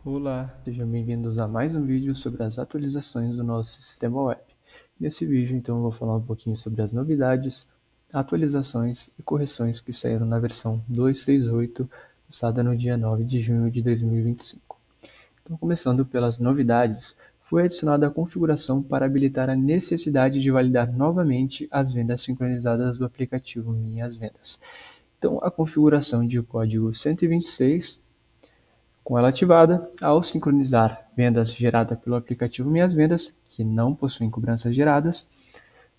Olá, sejam bem-vindos a mais um vídeo sobre as atualizações do nosso sistema web. Nesse vídeo, então, eu vou falar um pouquinho sobre as novidades, atualizações e correções que saíram na versão 268, lançada no dia 9 de junho de 2025. Então, começando pelas novidades, foi adicionada a configuração para habilitar a necessidade de validar novamente as vendas sincronizadas do aplicativo Minhas Vendas. Então, a configuração de código 126, com ela ativada, ao sincronizar vendas geradas pelo aplicativo Minhas Vendas, que não possuem cobranças geradas,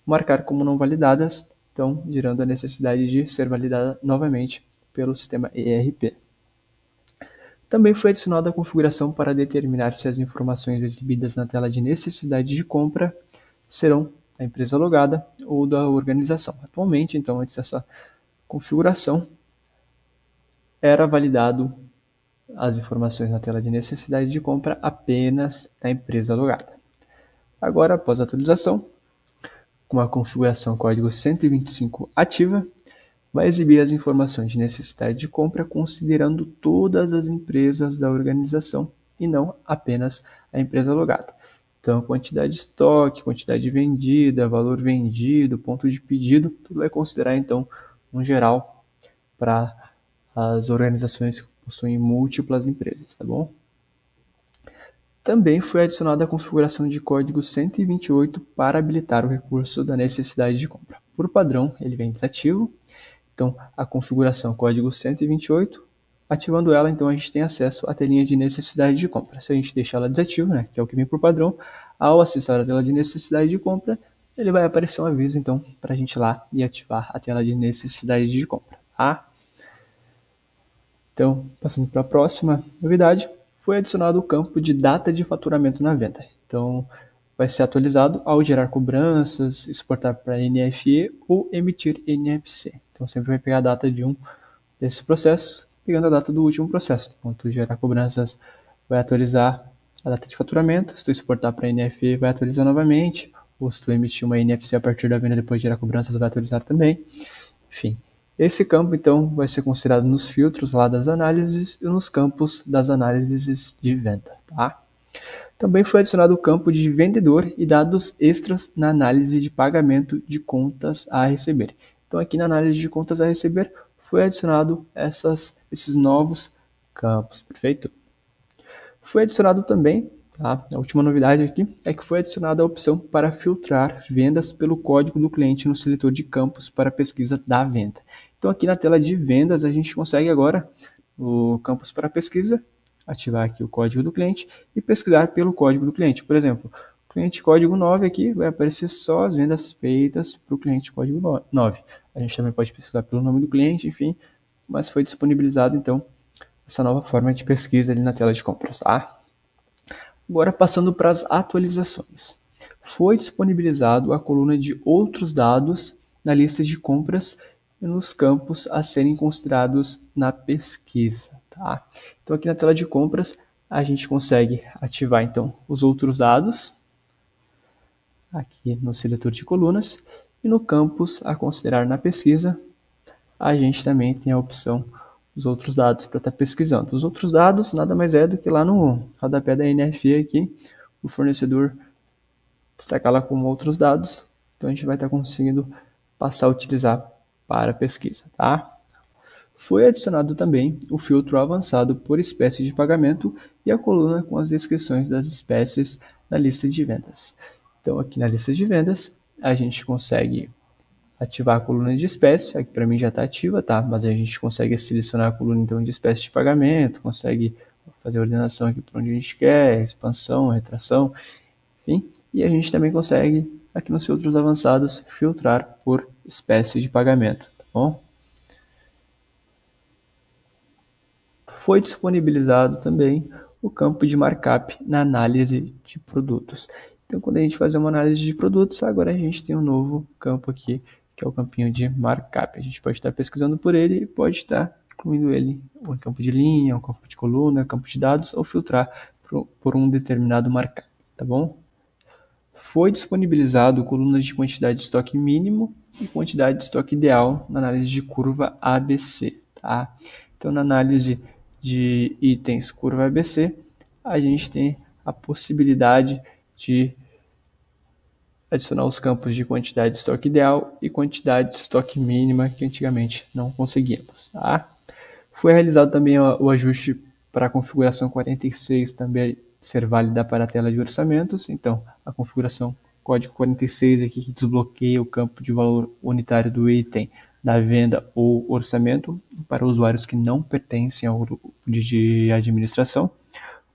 marcar como não validadas, então gerando a necessidade de ser validada novamente pelo sistema ERP. Também foi adicionada a configuração para determinar se as informações exibidas na tela de necessidade de compra serão da empresa logada ou da organização. Atualmente, então, antes dessa configuração, era validado as informações na tela de necessidade de compra apenas da empresa logada. Agora, após a atualização, com a configuração código 125 ativa, vai exibir as informações de necessidade de compra considerando todas as empresas da organização e não apenas a empresa logada. Então, quantidade de estoque, quantidade vendida, valor vendido, ponto de pedido, tudo vai considerar então um geral para as organizações que possuem múltiplas empresas, tá bom? Também foi adicionada a configuração de código 128 para habilitar o recurso da necessidade de compra. Por padrão, ele vem desativo, então a configuração código 128, ativando ela, então a gente tem acesso à telinha de necessidade de compra. Se a gente deixar ela desativa, que é o que vem por padrão, ao acessar a tela de necessidade de compra, ele vai aparecer um aviso, então, para a gente ir lá e ativar a tela de necessidade de compra, tá? Então, passando para a próxima novidade, foi adicionado o campo de data de faturamento na venda. Então, vai ser atualizado ao gerar cobranças, exportar para NFE ou emitir NFC. Então, sempre vai pegar a data de um desses processos, pegando a data do último processo. Quando tu gerar cobranças, vai atualizar a data de faturamento. Se tu exportar para NFE, vai atualizar novamente. Ou se tu emitir uma NFC a partir da venda depois de gerar cobranças, vai atualizar também. Enfim, esse campo, então, vai ser considerado nos filtros lá das análises e nos campos das análises de venda, tá? Também foi adicionado o campo de vendedor e dados extras na análise de pagamento de contas a receber. Então, aqui na análise de contas a receber, foi adicionado esses novos campos, perfeito? Foi adicionado também, tá? A última novidade aqui é que foi adicionada a opção para filtrar vendas pelo código do cliente no seletor de campos para pesquisa da venda. Então aqui na tela de vendas a gente consegue agora o campus para pesquisa, ativar aqui o código do cliente e pesquisar pelo código do cliente. Por exemplo, cliente código 9 aqui vai aparecer só as vendas feitas para o cliente código 9. A gente também pode pesquisar pelo nome do cliente, enfim, mas foi disponibilizado então essa nova forma de pesquisa ali na tela de compras, tá? Agora passando para as atualizações. Foi disponibilizado a coluna de outros dados na lista de compras e nos campos a serem considerados na pesquisa, tá? Então aqui na tela de compras a gente consegue ativar então os outros dados aqui no seletor de colunas e no campus a considerar na pesquisa a gente também tem a opção dos outros dados para estar pesquisando. Os outros dados nada mais é do que lá no rodapé da NFE aqui, o fornecedor destacar lá como outros dados, então a gente vai estar conseguindo passar a utilizar para pesquisa, tá? Foi adicionado também o filtro avançado por espécie de pagamento e a coluna com as descrições das espécies na lista de vendas. Então aqui na lista de vendas a gente consegue ativar a coluna de espécie, aqui para mim já está ativa, tá? Mas a gente consegue selecionar a coluna então de espécie de pagamento, consegue fazer a ordenação aqui para onde a gente quer, expansão, retração, enfim. E a gente também consegue, aqui nos filtros avançados, filtrar por espécie de pagamento, tá bom? Foi disponibilizado também o campo de markup na análise de produtos. Então, quando a gente fazer uma análise de produtos, agora a gente tem um novo campo aqui, que é o campinho de markup. A gente pode estar pesquisando por ele e pode estar incluindo ele em campo de linha, um campo de coluna, campo de dados, ou filtrar por um determinado markup, tá bom? Foi disponibilizado colunas de quantidade de estoque mínimo e quantidade de estoque ideal na análise de curva ABC, tá? Então, na análise de itens curva ABC, a gente tem a possibilidade de adicionar os campos de quantidade de estoque ideal e quantidade de estoque mínima que antigamente não conseguíamos. Tá? Foi realizado também o ajuste para a configuração 46 também ser válida para a tela de orçamentos. Então, a configuração código 46 aqui que desbloqueia o campo de valor unitário do item da venda ou orçamento para usuários que não pertencem ao grupo de administração,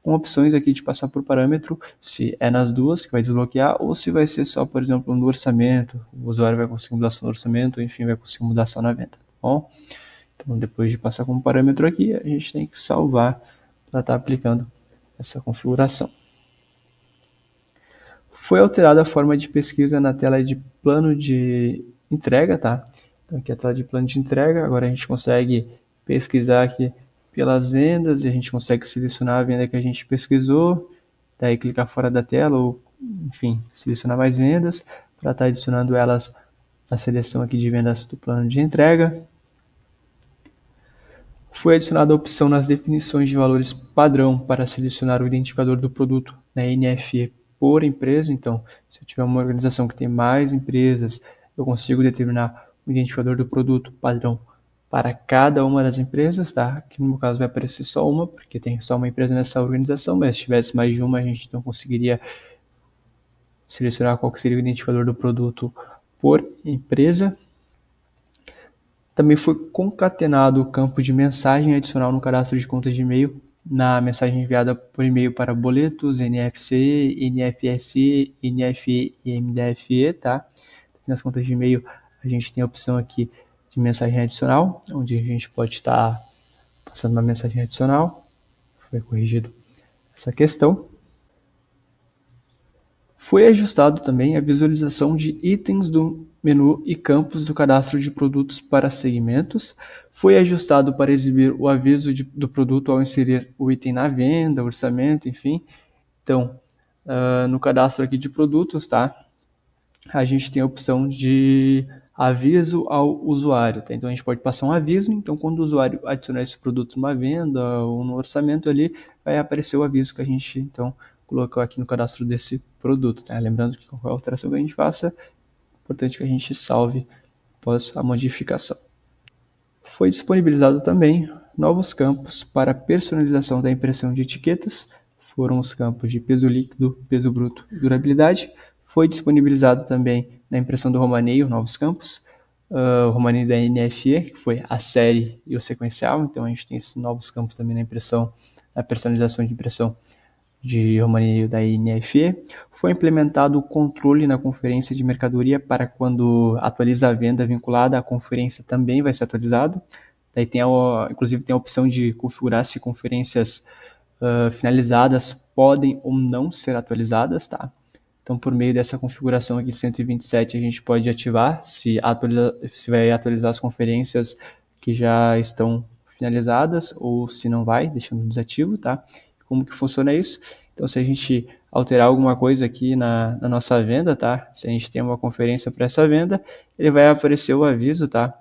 com opções aqui de passar por parâmetro, se é nas duas que vai desbloquear ou se vai ser só, por exemplo, no orçamento, o usuário vai conseguir mudar só no orçamento, enfim, vai conseguir mudar só na venda, tá bom? Então, depois de passar como parâmetro aqui, a gente tem que salvar para estar aplicando essa configuração. Foi alterada a forma de pesquisa na tela de plano de entrega, tá? Então, aqui é a tela de plano de entrega, agora a gente consegue pesquisar aqui pelas vendas, e a gente consegue selecionar a venda que a gente pesquisou, daí clicar fora da tela, ou enfim, selecionar mais vendas, para estar adicionando elas na seleção aqui de vendas do plano de entrega. Foi adicionada a opção nas definições de valores padrão para selecionar o identificador do produto na NFE por empresa. Então, se eu tiver uma organização que tem mais empresas, eu consigo determinar o identificador do produto padrão para cada uma das empresas, tá? Aqui no meu caso vai aparecer só uma, porque tem só uma empresa nessa organização, mas se tivesse mais de uma, a gente não conseguiria selecionar qual que seria o identificador do produto por empresa. Também foi concatenado o campo de mensagem adicional no cadastro de conta de e-mail na mensagem enviada por e-mail para boletos, NFC, NFSE, NFE e MDFE, tá? Nas contas de e-mail a gente tem a opção aqui de mensagem adicional, onde a gente pode estar passando uma mensagem adicional. Foi corrigido essa questão. Foi ajustado também a visualização de itens do menu e campos do cadastro de produtos para segmentos. Foi ajustado para exibir o aviso do produto ao inserir o item na venda, orçamento, enfim. Então, no cadastro aqui de produtos, tá? A gente tem a opção de aviso ao usuário, tá? Então a gente pode passar um aviso, então quando o usuário adicionar esse produto numa venda ou no orçamento ali, vai aparecer o aviso que a gente então colocou aqui no cadastro desse produto, tá? Lembrando que qualquer alteração que a gente faça, é importante que a gente salve após a modificação. Foi disponibilizado também novos campos para personalização da impressão de etiquetas, foram os campos de peso líquido, peso bruto e durabilidade. Foi disponibilizado também na impressão do romaneio novos campos, o romaneio da NFE, que foi a série e o sequencial, então a gente tem esses novos campos também na impressão, na personalização de impressão de romaneio da NFE. Foi implementado o controle na conferência de mercadoria para quando atualiza a venda vinculada, a conferência também vai ser atualizado. Daí tem inclusive tem a opção de configurar se conferências finalizadas podem ou não ser atualizadas, tá? Então, por meio dessa configuração aqui 127, a gente pode ativar se vai atualizar as conferências que já estão finalizadas ou se não vai, deixando desativo, tá? Como que funciona isso? Então, se a gente alterar alguma coisa aqui na nossa venda, tá? Se a gente tem uma conferência para essa venda, ele vai aparecer o aviso, tá?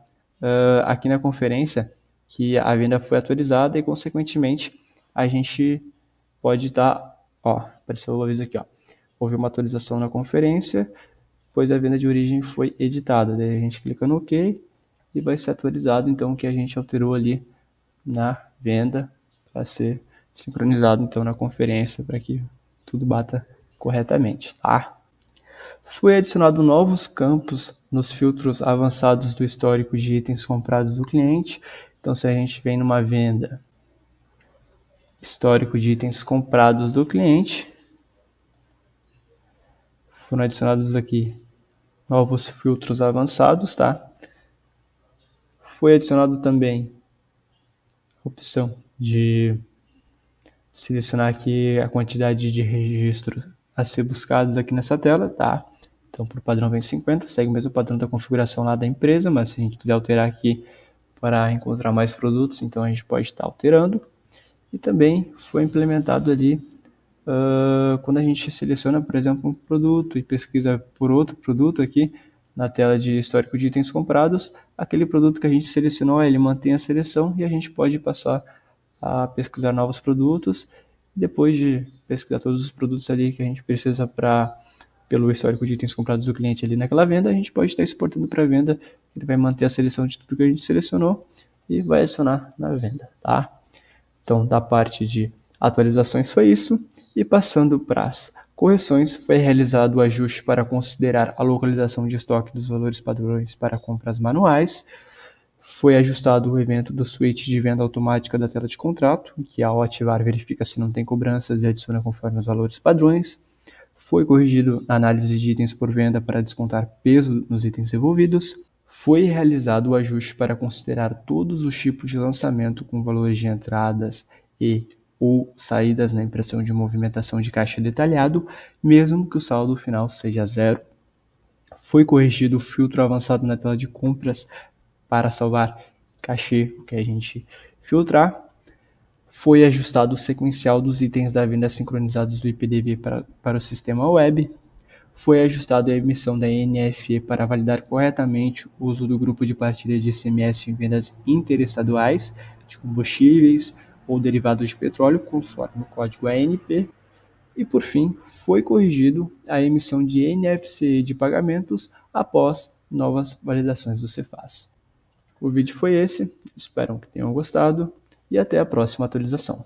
Aqui na conferência que a venda foi atualizada e, consequentemente, a gente pode estar, apareceu o aviso aqui, houve uma atualização na conferência, pois a venda de origem foi editada. Daí a gente clica no OK e vai ser atualizado então o que a gente alterou ali na venda para ser sincronizado então na conferência para que tudo bata corretamente, tá? Foi adicionado novos campos nos filtros avançados do histórico de itens comprados do cliente. Então, se a gente vem numa venda, histórico de itens comprados do cliente, foram adicionados aqui novos filtros avançados, tá? Foi adicionado também a opção de selecionar aqui a quantidade de registros a ser buscados aqui nessa tela, tá? Então, por padrão vem 50, segue o mesmo padrão da configuração lá da empresa, mas se a gente quiser alterar aqui para encontrar mais produtos, então a gente pode estar alterando. E também foi implementado ali, quando a gente seleciona, por exemplo, um produto e pesquisa por outro produto aqui, na tela de histórico de itens comprados, aquele produto que a gente selecionou, ele mantém a seleção e a gente pode passar a pesquisar novos produtos Depois de pesquisar todos os produtos ali que a gente precisa pelo histórico de itens comprados do cliente ali naquela venda, a gente pode estar exportando para venda. Ele vai manter a seleção de tudo que a gente selecionou e vai adicionar na venda, tá? Então, da parte de atualizações foi isso. E passando para as correções, foi realizado o ajuste para considerar a localização de estoque dos valores padrões para compras manuais. Foi ajustado o evento do switch de venda automática da tela de contrato, que ao ativar verifica se não tem cobranças e adiciona conforme os valores padrões. Foi corrigido a análise de itens por venda para descontar peso nos itens envolvidos. Foi realizado o ajuste para considerar todos os tipos de lançamento com valores de entradas e ou saídas na impressão de movimentação de caixa detalhado, mesmo que o saldo final seja zero. Foi corrigido o filtro avançado na tela de compras para salvar cachê, o que a gente filtrar. Foi ajustado o sequencial dos itens da venda sincronizados do IPDV para o sistema web. Foi ajustado a emissão da NFE para validar corretamente o uso do grupo de partilha de ICMS em vendas interestaduais de combustíveis ou derivados de petróleo, conforme o código ANP. E, por fim, foi corrigido a emissão de NFC de pagamentos após novas validações do Cefaz. O vídeo foi esse, espero que tenham gostado e até a próxima atualização.